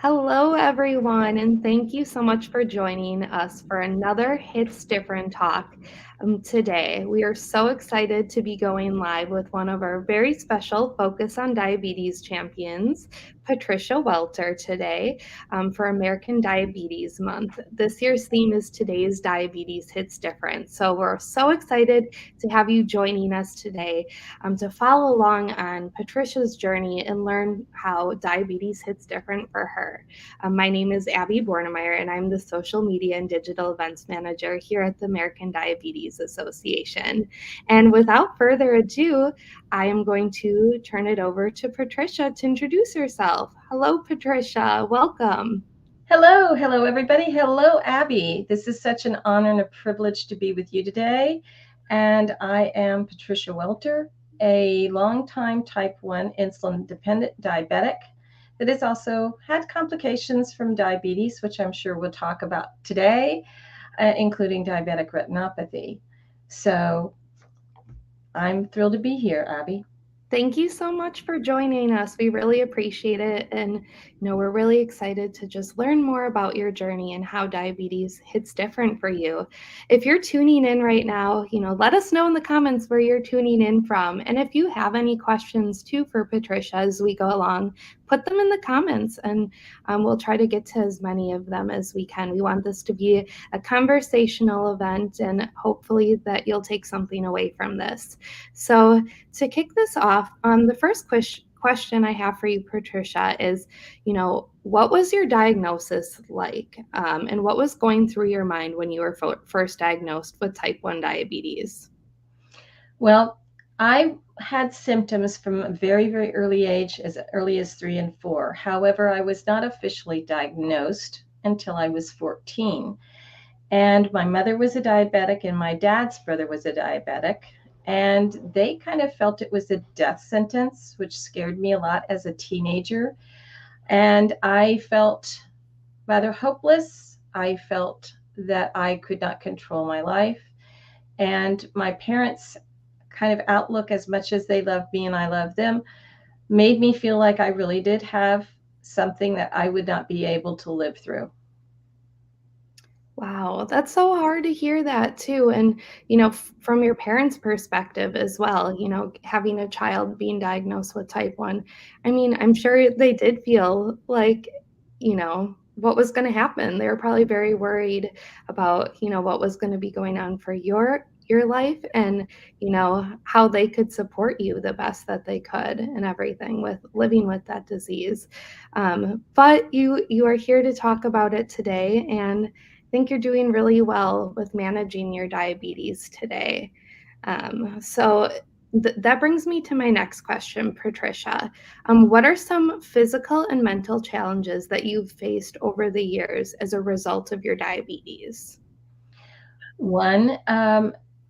Hello, everyone, and thank you so much for joining us for another Hits Different talk today. We are so excited to be going live with one of our very special Focus on Diabetes champions, Patricia Welter, today for American Diabetes Month. This year's theme is Today's Diabetes Hits Different. So we're so excited to have you joining us today to follow along on Patricia's journey and learn how diabetes hits different for her. My name is Abby Bornemeyer, and I'm the social media and digital events manager here at the American Diabetes Association. And without further ado, I am going to turn it over to Patricia to introduce herself. Hello, Patricia. Welcome. Hello, everybody. Hello, Abby. This is such an honor and a privilege to be with you today. And I am Patricia Welter, a longtime type 1 insulin dependent diabetic that has also had complications from diabetes, which I'm sure we'll talk about today, including diabetic retinopathy. So I'm thrilled to be here, Abby. Thank you so much for joining us. We really appreciate it. And, we're really excited to just learn more about your journey and how diabetes hits different for you. If you're tuning in right now, let us know in the comments where you're tuning in from. And if you have any questions too for Patricia as we go along, put them in the comments and we'll try to get to as many of them as we can. We want this to be a conversational event and hopefully that you'll take something away from this. So to kick this off, the first question I have for you, Patricia, is, what was your diagnosis like? And what was going through your mind when you were first diagnosed with type 1 diabetes? Well, I had symptoms from a very, very early age, as early as 3 and 4. However, I was not officially diagnosed until I was 14. And my mother was a diabetic, and my dad's brother was a diabetic. And they kind of felt it was a death sentence, which scared me a lot as a teenager. And I felt rather hopeless. I felt that I could not control my life. And my parents' kind of outlook, as much as they loved me and I loved them, made me feel like I really did have something that I would not be able to live through. Wow, that's so hard to hear that too. And, from your parents' perspective as well, having a child being diagnosed with type 1, I mean, I'm sure they did feel like, what was going to happen. They were probably very worried about, what was going to be going on for your life and, how they could support you the best that they could and everything with living with that disease. But you are here to talk about it today, and think you're doing really well with managing your diabetes today. So that brings me to my next question, Patricia. What are some physical and mental challenges that you've faced over the years as a result of your diabetes? One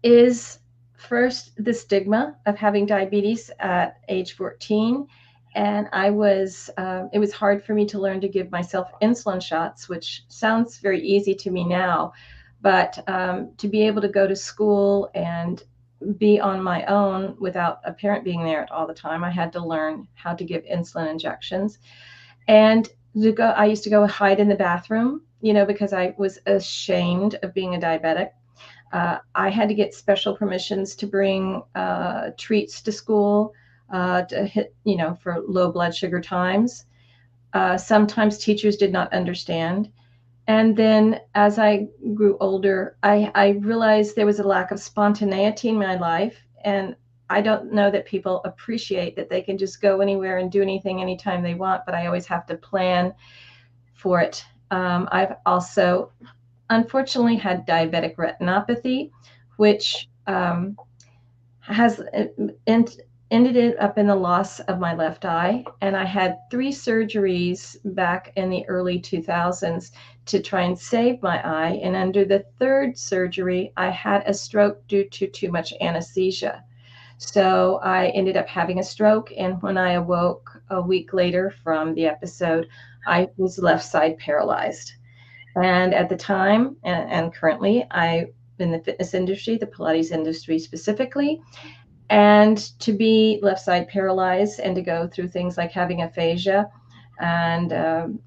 is first the stigma of having diabetes at age 14. And it was hard for me to learn to give myself insulin shots, which sounds very easy to me now. But to be able to go to school and be on my own without a parent being there all the time, I had to learn how to give insulin injections. And I used to go hide in the bathroom, because I was ashamed of being a diabetic. I had to get special permissions to bring treats to school to hit, for low blood sugar times. Sometimes teachers did not understand. And then as I grew older, I realized there was a lack of spontaneity in my life. And I don't know that people appreciate that they can just go anywhere and do anything anytime they want, but I always have to plan for it. I've also unfortunately had diabetic retinopathy, which has ended up in the loss of my left eye. And I had 3 surgeries back in the early 2000s to try and save my eye. And under the 3rd surgery, I had a stroke due to too much anesthesia. So I ended up having a stroke. And when I awoke a week later from the episode, I was left side paralyzed. And at the time, and currently, I'm in the fitness industry, the Pilates industry specifically. And to be left side paralyzed and to go through things like having aphasia and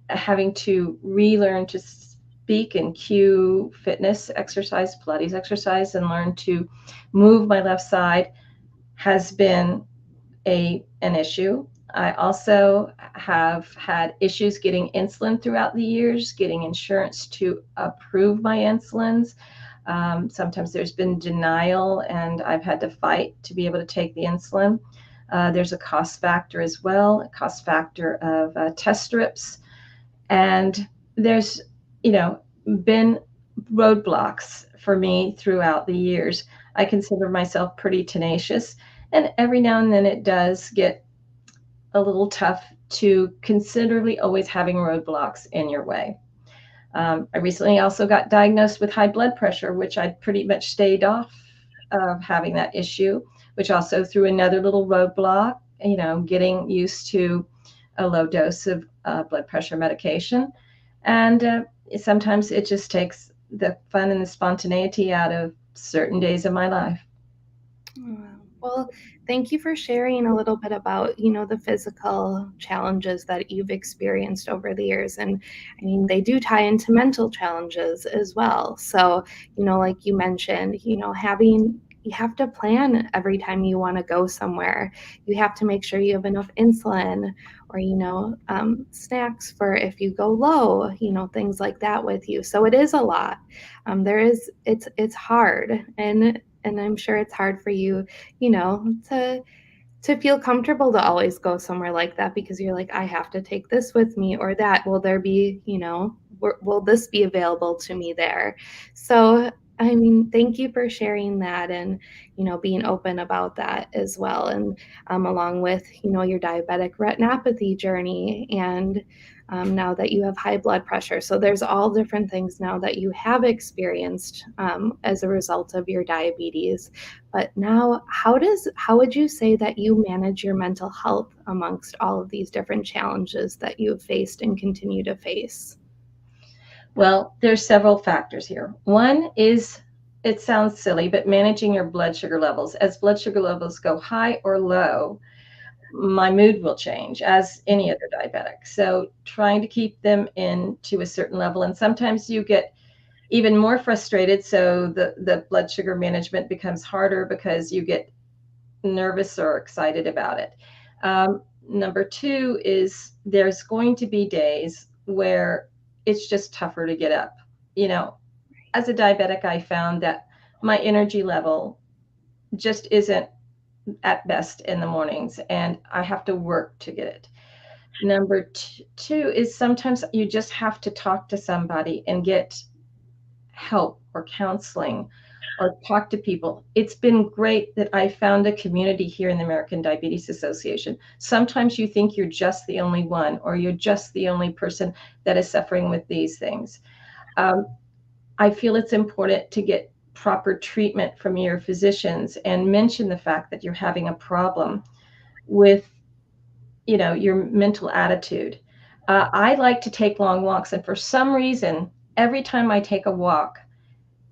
having to relearn to speak and cue fitness exercise, Pilates exercise, and learn to move my left side has been an issue. I also have had issues getting insulin throughout the years, getting insurance to approve my insulins. Sometimes there's been denial, and I've had to fight to be able to take the insulin. There's a cost factor as well, a cost factor of test strips. And there's, you know, been roadblocks for me throughout the years. I consider myself pretty tenacious, and every now and then it does get a little tough to considerably always having roadblocks in your way. I recently also got diagnosed with high blood pressure, which I pretty much stayed off of having that issue, which also threw another little roadblock, you know, getting used to a low dose of blood pressure medication. And sometimes it just takes the fun and the spontaneity out of certain days of my life. Wow. Well, thank you for sharing a little bit about, the physical challenges that you've experienced over the years. And I mean, they do tie into mental challenges as well. So, like you mentioned, you have to plan every time you want to go somewhere. You have to make sure you have enough insulin or, snacks for if you go low, things like that with you. So it is a lot. It's hard. And I'm sure it's hard for you, to feel comfortable to always go somewhere like that because you're like, I have to take this with me or that. Will there be, will this be available to me there? So, I mean, thank you for sharing that and, being open about that as well. And along with, your diabetic retinopathy journey and now that you have high blood pressure. So there's all different things now that you have experienced as a result of your diabetes. But now, how would you say that you manage your mental health amongst all of these different challenges that you've faced and continue to face? Well, there's several factors here. One is, it sounds silly, but managing your blood sugar levels. As blood sugar levels go high or low, my mood will change as any other diabetic. So trying to keep them in to a certain level. And sometimes you get even more frustrated. So the blood sugar management becomes harder because you get nervous or excited about it. Number two is there's going to be days where it's just tougher to get up. As a diabetic, I found that my energy level just isn't at best in the mornings, and I have to work to get it. Number two is sometimes you just have to talk to somebody and get help or counseling or talk to people. It's been great that I found a community here in the American Diabetes Association. Sometimes you think you're just the only one, or you're just the only person that is suffering with these things. I feel it's important to get proper treatment from your physicians and mention the fact that you're having a problem with, your mental attitude. I like to take long walks, and for some reason, every time I take a walk,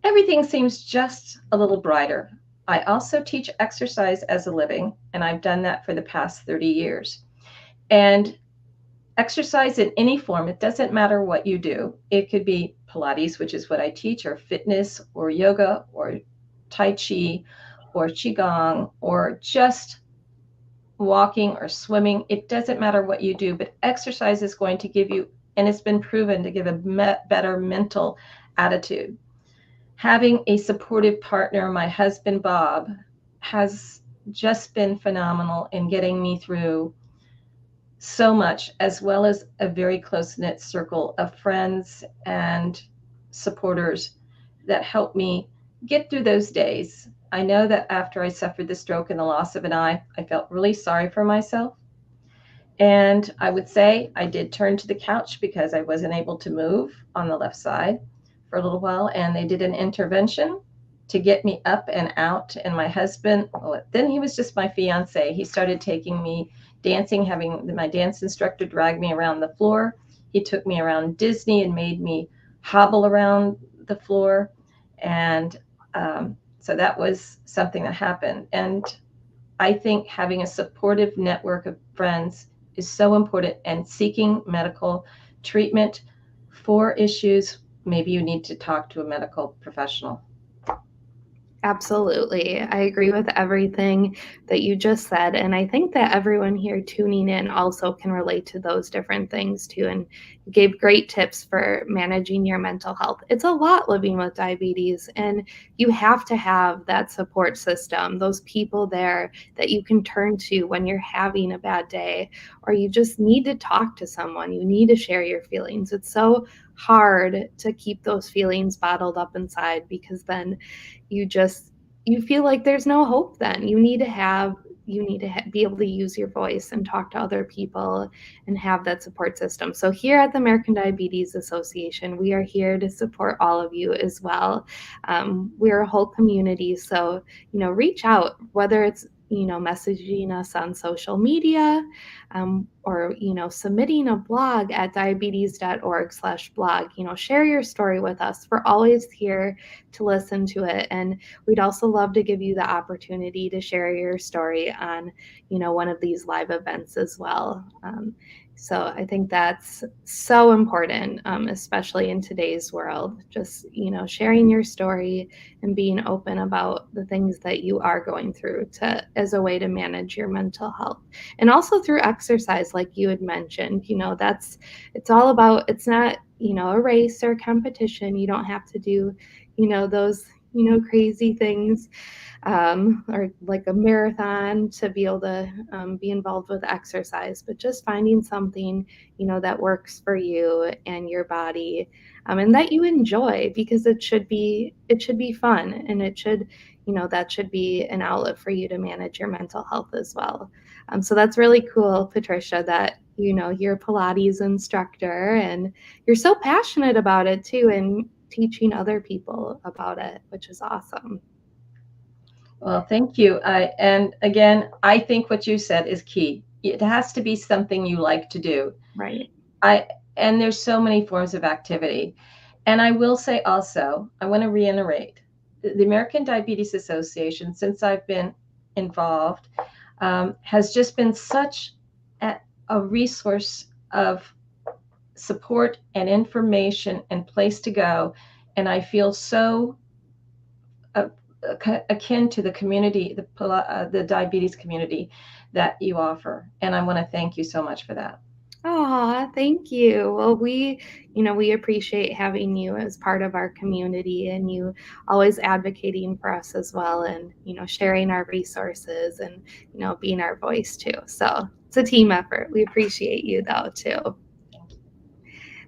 everything seems just a little brighter. I also teach exercise as a living, and I've done that for the past 30 years. And exercise in any form, it doesn't matter what you do. It could be Pilates, which is what I teach, or fitness, or yoga, or Tai Chi, or Qigong, or just walking or swimming. It doesn't matter what you do, but exercise is going to give you, and it's been proven to give a better mental attitude. Having a supportive partner, my husband, Bob, has just been phenomenal in getting me through so much, as well as a very close-knit circle of friends and supporters that help me get through those days. I know that after I suffered the stroke and the loss of an eye, I felt really sorry for myself. And I would say I did turn to the couch because I wasn't able to move on the left side for a little while. And they did an intervention to get me up and out. And my husband, then he was just my fiance. He started taking me dancing, having my dance instructor drag me around the floor. He took me around Disney and made me hobble around the floor. And so that was something that happened. And I think having a supportive network of friends is so important, and seeking medical treatment for issues, maybe you need to talk to a medical professional. Absolutely. I agree with everything that you just said. And I think that everyone here tuning in also can relate to those different things too. And you gave great tips for managing your mental health. It's a lot living with diabetes, and you have to have that support system, those people there that you can turn to when you're having a bad day, or you just need to talk to someone. You need to share your feelings. It's so hard to keep those feelings bottled up inside, because then you just you feel like there's no hope. Then be able to use your voice and talk to other people and have that support system. So here at the American Diabetes Association, we are here to support all of you as well. We're a whole community, so reach out, whether it's messaging us on social media, or submitting a blog at diabetes.org/blog. Share your story with us. We're always here to listen to it, and we'd also love to give you the opportunity to share your story on one of these live events as well. So I think that's so important, especially in today's world, just sharing your story and being open about the things that you are going through as a way to manage your mental health. And also through exercise, like you had mentioned, it's all about, it's not a race or competition. You don't have to do those crazy things, or like a marathon, to be able to be involved with exercise, but just finding something that works for you and your body, and that you enjoy, because it should be fun, and that should be an outlet for you to manage your mental health as well. So that's really cool, Patricia, that you're a Pilates instructor and you're so passionate about it too, and teaching other people about it, which is awesome. Well, thank you. And again, I think what you said is key. It has to be something you like to do. Right. I and there's so many forms of activity. And I will say also, I want to reiterate, the American Diabetes Association, since I've been involved, has just been such a resource of support and information and place to go. And I feel so uh, akin to the community, the diabetes community that you offer. And I want to thank you so much for that. Oh, thank you. Well, we appreciate having you as part of our community, and you always advocating for us as well, and sharing our resources, and being our voice too. So it's a team effort. We appreciate you though too.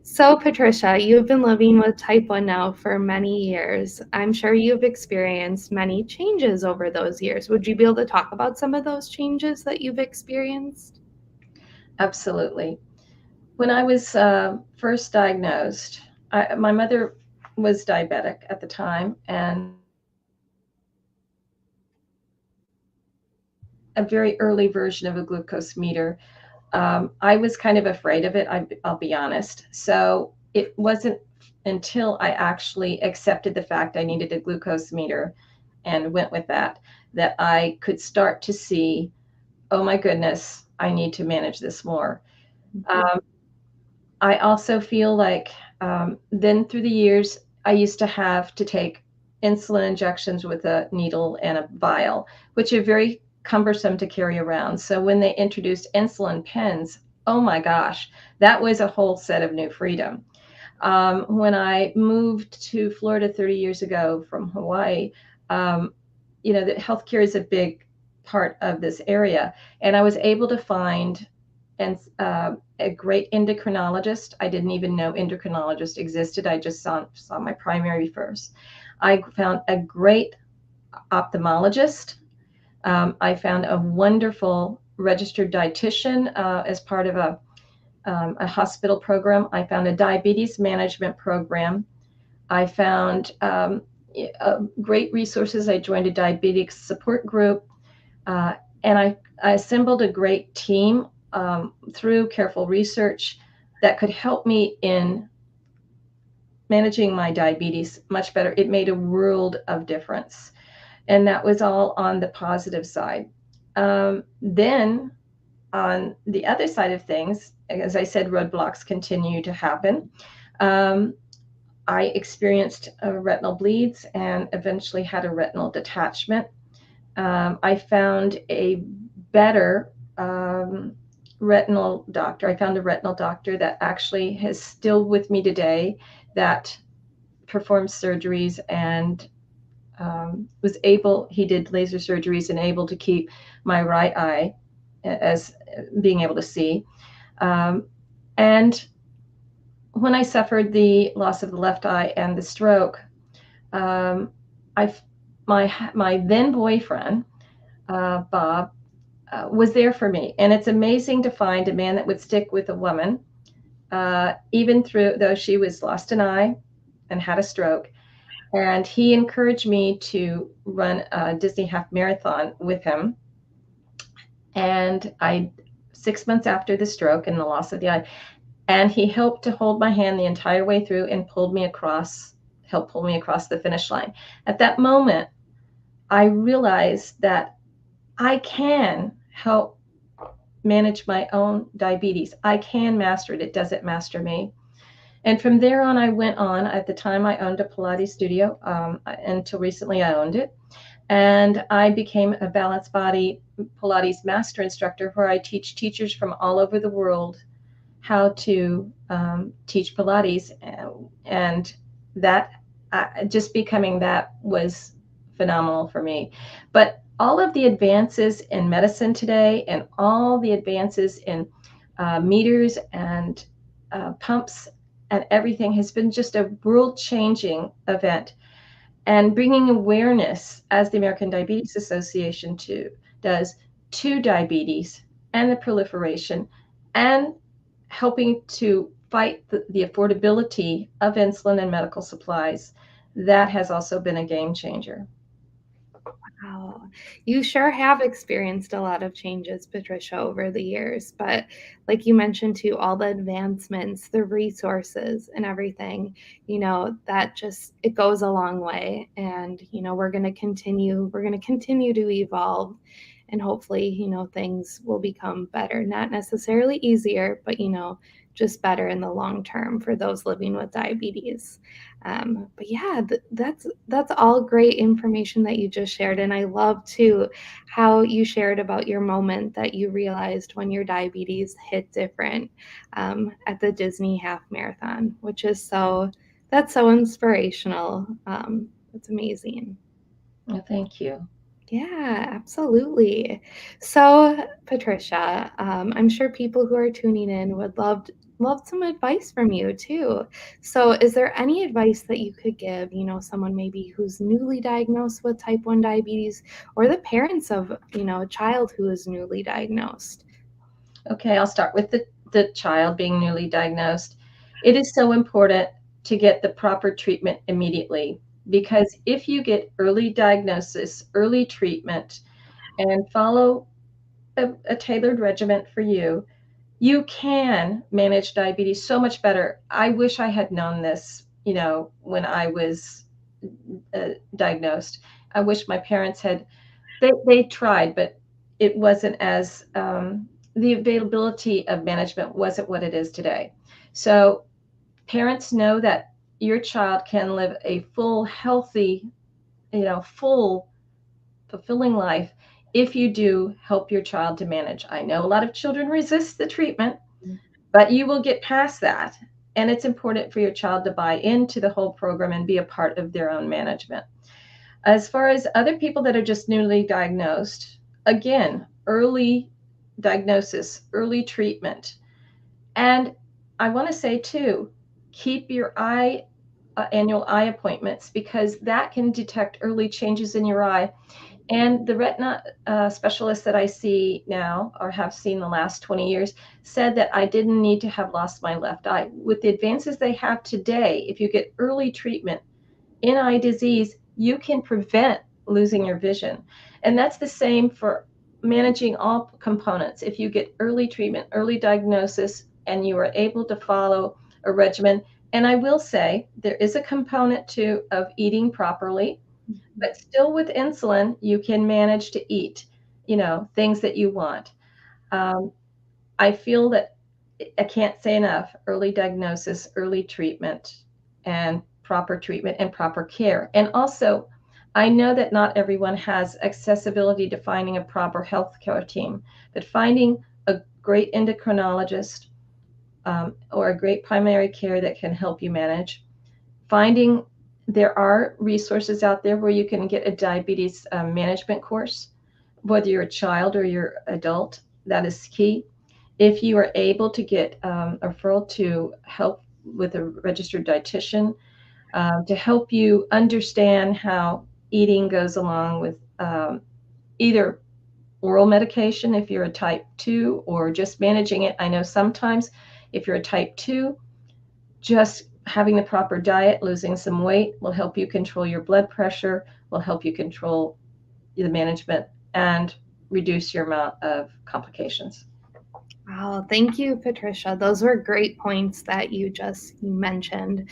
So, Patricia, you've been living with type 1 now for many years. I'm sure you've experienced many changes over those years. Would you be able to talk about some of those changes that you've experienced? Absolutely. When I was first diagnosed, my mother was diabetic at the time, and a very early version of a glucose meter. I was kind of afraid of it, I'll be honest. So it wasn't until I actually accepted the fact I needed a glucose meter and went with that, that I could start to see, oh my goodness, I need to manage this more. Um, I also feel like then through the years, I used to have to take insulin injections with a needle and a vial, which are very cumbersome to carry around. So when they introduced insulin pens, oh my gosh, that was a whole set of new freedom. When I moved to Florida 30 years ago from Hawaii, um, that healthcare is a big part of this area, and I was able to find a great endocrinologist. I didn't even know endocrinologist existed. I just saw my primary first. I found a great ophthalmologist. I found a wonderful registered dietitian as part of a hospital program. I found a diabetes management program. I found great resources. I joined a diabetes support group, and I assembled a great team through careful research that could help me in managing my diabetes much better. It made a world of difference. And that was all on the positive side. Then on the other side of things, as I said, roadblocks continue to happen. Um, I experienced retinal bleeds and eventually had a retinal detachment. I found a better retinal doctor. I found a retinal doctor that actually is still with me today, that performs surgeries and was able, he did laser surgeries and able to keep my right eye as being able to see. Um, and when I suffered the loss of the left eye and the stroke, um, I my then boyfriend, Bob, was there for me. And it's amazing to find a man that would stick with a woman, even through though she was lost an eye and had a stroke. And he encouraged me to run a Disney half marathon with him. And 6 months after the stroke and the loss of the eye, and he helped to hold my hand the entire way through and helped pull me across the finish line. At that moment, I realized that I can help manage my own diabetes. I can master it. It doesn't master me. And from there on, I went on. At the time, I owned a Pilates studio. Until recently, I owned it. And I became a balanced body Pilates master instructor, where I teach teachers from all over the world how to teach Pilates. And that, just becoming that was phenomenal for me. But all of the advances in medicine today and all the advances in meters and pumps and everything has been just a world changing event, and bringing awareness, as the American Diabetes Association does, to diabetes and the proliferation, and helping to fight the affordability of insulin and medical supplies. That has also been a game changer. Wow. You sure have experienced a lot of changes, Patricia, over the years. But like you mentioned too, all the advancements, the resources and everything, that just it goes a long way. And, we're going to continue to evolve, and hopefully, things will become better. Not necessarily easier, but just better in the long term for those living with diabetes. But yeah, that's all great information that you just shared, and I love too how you shared about your moment that you realized when your diabetes hit different at the Disney half marathon, which is that's so inspirational. That's amazing. Well, thank you. Yeah, absolutely. So, Patricia, I'm sure people who are tuning in would love some advice from you too. So, is there any advice that you could give, someone maybe who's newly diagnosed with type 1 diabetes, or the parents of, a child who is newly diagnosed? Okay, I'll start with the child being newly diagnosed. It is so important to get the proper treatment immediately, because if you get early diagnosis, early treatment, and follow a tailored regimen for you, you can manage diabetes so much better. I wish I had known this, when I was diagnosed. I wish my parents had. They tried, but it wasn't as the availability of management wasn't what it is today. So parents, know that your child can live a full, healthy, full, fulfilling life if you do help your child to manage. I know a lot of children resist the treatment, but you will get past that. And it's important for your child to buy into the whole program and be a part of their own management. As far as other people that are just newly diagnosed, again, early diagnosis, early treatment. And I want to say too, keep your annual eye appointments, because that can detect early changes in your eye. And the retina specialists that I see now, or have seen the last 20 years, said that I didn't need to have lost my left eye. With the advances they have today, if you get early treatment in eye disease, you can prevent losing your vision. And that's the same for managing all components. If you get early treatment, early diagnosis, and you are able to follow a regimen, and I will say there is a component too of eating properly, but still with insulin, you can manage to eat, things that you want. Um, I feel that I can't say enough, early diagnosis, early treatment, and proper care. And also, I know that not everyone has accessibility to finding a proper healthcare team, but finding a great endocrinologist or a great primary care that can help you manage. Finding there are resources out there where you can get a diabetes management course, whether you're a child or you're adult. That is key. If you are able to get a referral to help with a registered dietitian to help you understand how eating goes along with either oral medication if you're a type 2 or just managing it. I know sometimes if you're a type 2, just having the proper diet, losing some weight will help you control your blood pressure, will help you control the management and reduce your amount of complications. Wow, thank you, Patricia. Those were great points that you mentioned.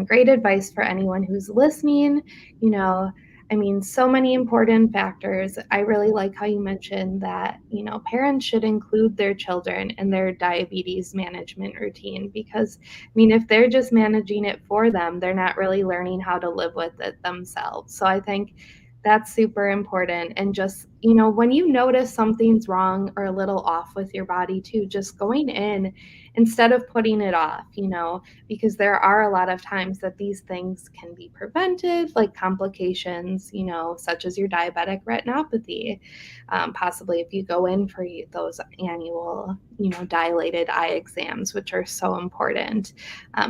Great advice for anyone who's listening. You know, I mean, so many important factors. I really like how you mentioned that, parents should include their children in their diabetes management routine because, I mean, if they're just managing it for them, they're not really learning how to live with it themselves. So I think that's super important. And just, when you notice something's wrong or a little off with your body too, just going in instead of putting it off, because there are a lot of times that these things can be prevented, like complications, such as your diabetic retinopathy. Possibly if you go in for those annual, dilated eye exams, which are so important.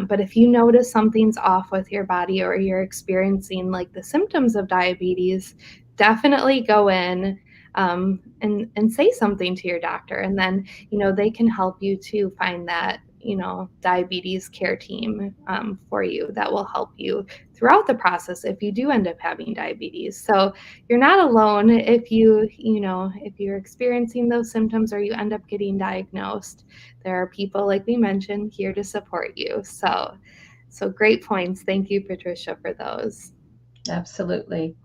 But if you notice something's off with your body or you're experiencing like the symptoms of diabetes, definitely go in and say something to your doctor. And then, they can help you to find that, diabetes care team for you that will help you throughout the process if you do end up having diabetes. So you're not alone if you're experiencing those symptoms or you end up getting diagnosed. There are people, like we mentioned, here to support you. So great points. Thank you, Patricia, for those. Absolutely.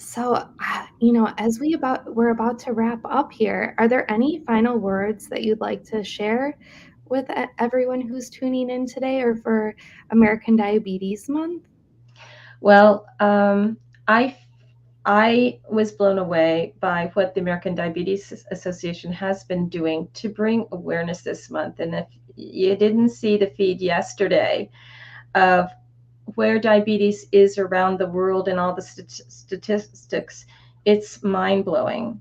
So, as we're about to wrap up here, are there any final words that you'd like to share with everyone who's tuning in today or for American Diabetes Month? Well, I I was blown away by what the American Diabetes Association has been doing to bring awareness this month. And if you didn't see the feed yesterday of where diabetes is around the world and all the statistics, it's mind blowing.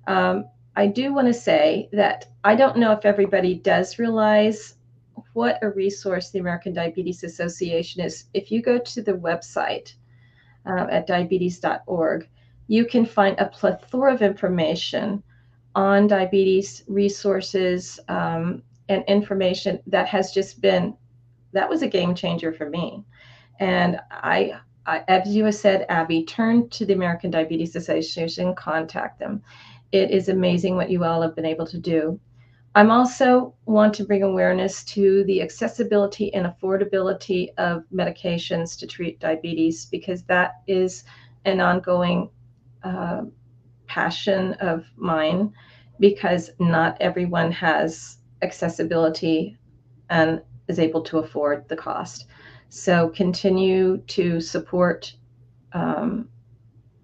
Um, I do want to say that I don't know if everybody does realize what a resource the American Diabetes Association is. If you go to the website at diabetes.org, you can find a plethora of information on diabetes resources and information that has just been, that was a game changer for me. And as you have said, Abby, turn to the American Diabetes Association, contact them. It is amazing what you all have been able to do. I'm also want to bring awareness to the accessibility and affordability of medications to treat diabetes because that is an ongoing uh, passion of mine because not everyone has accessibility and is able to afford the cost. So continue to support um,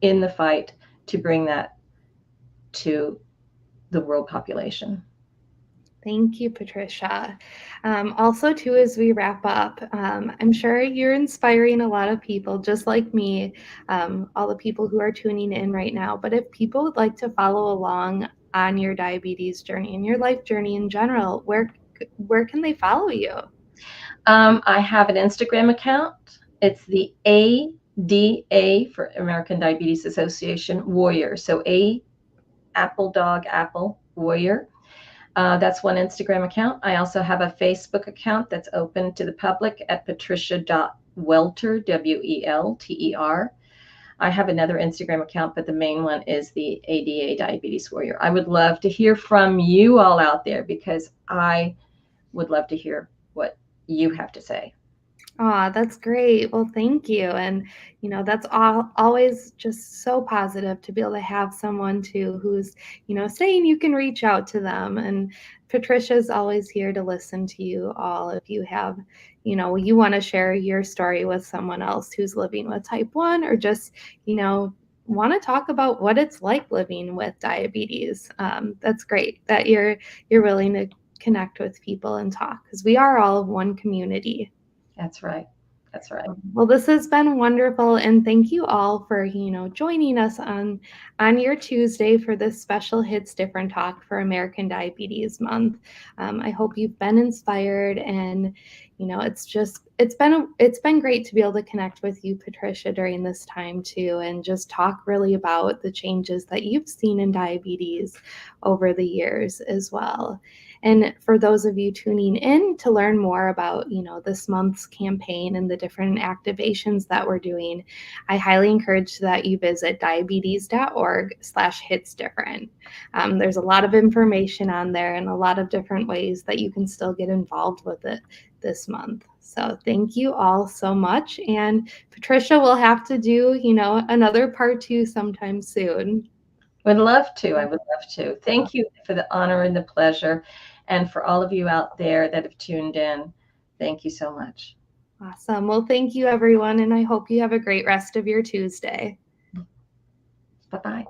in the fight to bring that to the world population. Thank you, Patricia. Also, too, as we wrap up, I'm sure you're inspiring a lot of people, just like me, all the people who are tuning in right now. But if people would like to follow along on your diabetes journey and your life journey in general, where can they follow you? I have an Instagram account. It's the ADA for American Diabetes Association Warrior. So A, Apple Dog Apple Warrior. That's one Instagram account. I also have a Facebook account that's open to the public at patricia.welter, Welter. I have another Instagram account, but the main one is the ADA Diabetes Warrior. I would love to hear from you all out there because I would love to hear what you have to say. Aw, that's great. Well, thank you. And, that's always just so positive to be able to have someone too who's, saying you can reach out to them. And Patricia's always here to listen to you all if you have, you want to share your story with someone else who's living with type 1, or just, want to talk about what it's like living with diabetes. That's great that you're willing to connect with people and talk, because we are all one community. That's right. That's right. Well, this has been wonderful, and thank you all for, joining us on your Tuesday for this special Hits Different talk for American Diabetes Month. I hope you've been inspired, and it's been great to be able to connect with you, Patricia, during this time too, and just talk really about the changes that you've seen in diabetes over the years as well. And for those of you tuning in to learn more about, this month's campaign and the different activations that we're doing, I highly encourage that you visit diabetes.org/hitsdifferent. There's a lot of information on there and a lot of different ways that you can still get involved with it this month. So thank you all so much. And Patricia will have to do, another part 2 sometime soon. Would love to. I would love to. Thank you for the honor and the pleasure. And for all of you out there that have tuned in, thank you so much. Awesome. Well, thank you, everyone. And I hope you have a great rest of your Tuesday. Bye-bye.